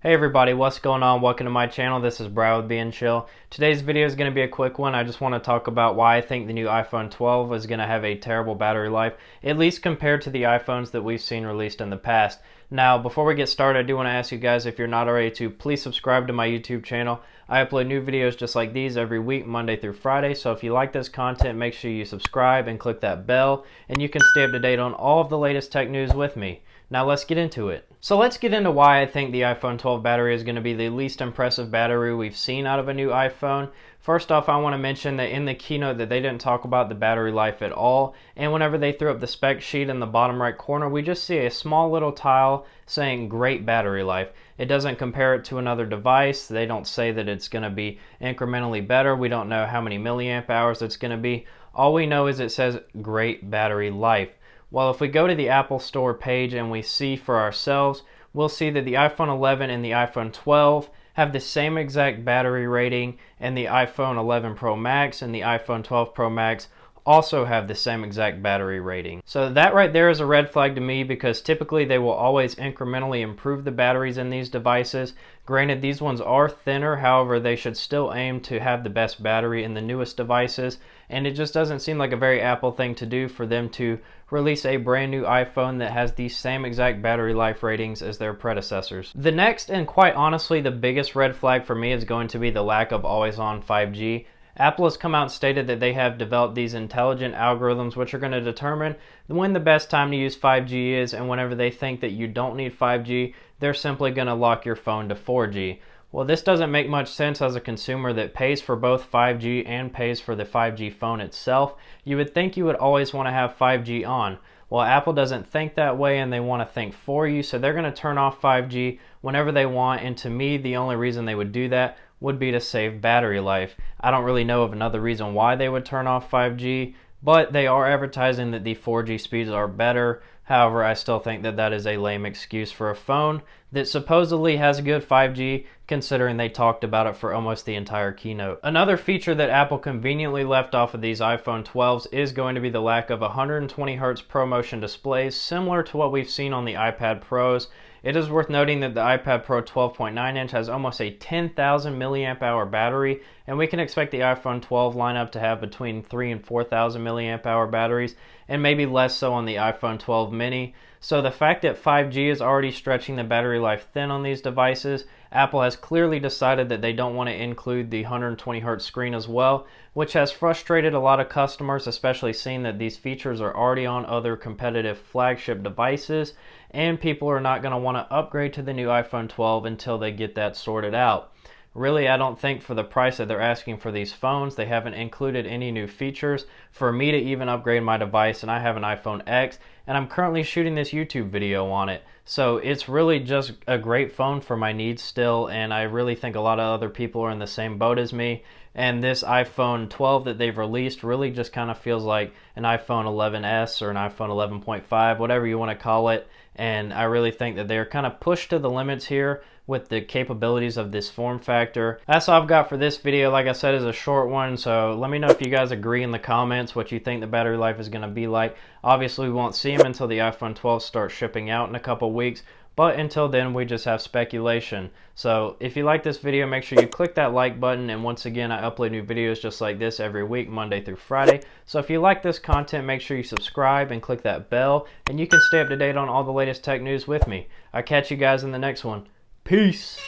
Hey everybody, what's going on? Welcome to my channel. This is Brad with Being Chill. Today's video is going to be a quick one. I just want to talk about why I think the new iPhone 12 is going to have a terrible battery life, at least compared to the iPhones that we've seen released in the past. Now, before we get started, I do want to ask you guys, if you're not already, to please subscribe to my YouTube channel. I upload new videos just like these every week, Monday through Friday. So if you like this content, make sure you subscribe and click that bell, and you can stay up to date on all of the latest tech news with me. Now let's get into it. So let's get into why I think the iPhone 12 battery is going to be the least impressive battery we've seen out of a new iPhone. First off, I want to mention that in the keynote that they didn't talk about the battery life at all, and whenever they threw up the spec sheet in the bottom right corner, we just see a small little tile saying great battery life. It doesn't compare it to another device. They don't say that it's going to be incrementally better. We don't know how many milliamp hours it's going to be. All we know is it says great battery life. Well, if we go to the Apple Store page and we see for ourselves, we'll see that the iPhone 11 and the iPhone 12 have the same exact battery rating, and the iPhone 11 Pro Max and the iPhone 12 Pro Max also have the same exact battery rating. So that right there is a red flag to me, because typically they will always incrementally improve the batteries in these devices. Granted, these ones are thinner, however, they should still aim to have the best battery in the newest devices, and it just doesn't seem like a very Apple thing to do for them to release a brand new iPhone that has the same exact battery life ratings as their predecessors. The next, and quite honestly the biggest red flag for me, is going to be the lack of always-on 5G. Apple has come out and stated that they have developed these intelligent algorithms which are going to determine when the best time to use 5G is, and whenever they think that you don't need 5G, they're simply going to lock your phone to 4G. Well, this doesn't make much sense as a consumer that pays for both 5G and pays for the 5G phone itself. You would think you would always want to have 5G on. Well, Apple doesn't think that way, and they want to think for you, so they're going to turn off 5G whenever they want, and to me, the only reason they would do that would be to save battery life. I don't really know of another reason why they would turn off 5G, but they are advertising that the 4G speeds are better. However, I still think that that is a lame excuse for a phone that supposedly has good 5G, considering they talked about it for almost the entire keynote. Another feature that Apple conveniently left off of these iPhone 12s is going to be the lack of 120Hz ProMotion displays, similar to what we've seen on the iPad Pros. It is worth noting that the iPad Pro 12.9-inch has almost a 10,000 milliamp hour battery, and we can expect the iPhone 12 lineup to have between 3,000 and 4,000 milliamp hour batteries, and maybe less so on the iPhone 12 mini. So the fact that 5G is already stretching the battery life thin on these devices, Apple has clearly decided that they don't want to include the 120Hz screen as well, which has frustrated a lot of customers, especially seeing that these features are already on other competitive flagship devices, and people are not going to want to upgrade to the new iPhone 12 until they get that sorted out. Really, I don't think for the price that they're asking for these phones, they haven't included any new features for me to even upgrade my device, and I have an iPhone X, and I'm currently shooting this YouTube video on it. So it's really just a great phone for my needs still, and I really think a lot of other people are in the same boat as me. And this iPhone 12 that they've released really just kind of feels like an iPhone 11s or an iPhone 11.5, whatever you want to call it. And I really think that they're kind of pushed to the limits here with the capabilities of this form factor. That's all I've got for this video. Like I said, is a short one, so let me know if you guys agree in the comments what you think the battery life is going to be like. Obviously, we won't see them until the iPhone 12 starts shipping out in a couple weeks, but until then, we just have speculation. So if you like this video, make sure you click that like button, and once again, I upload new videos just like this every week, Monday through Friday. So if you like this content, make sure you subscribe and click that bell, and you can stay up to date on all the latest tech news with me. I'll catch you guys in the next one. Peace!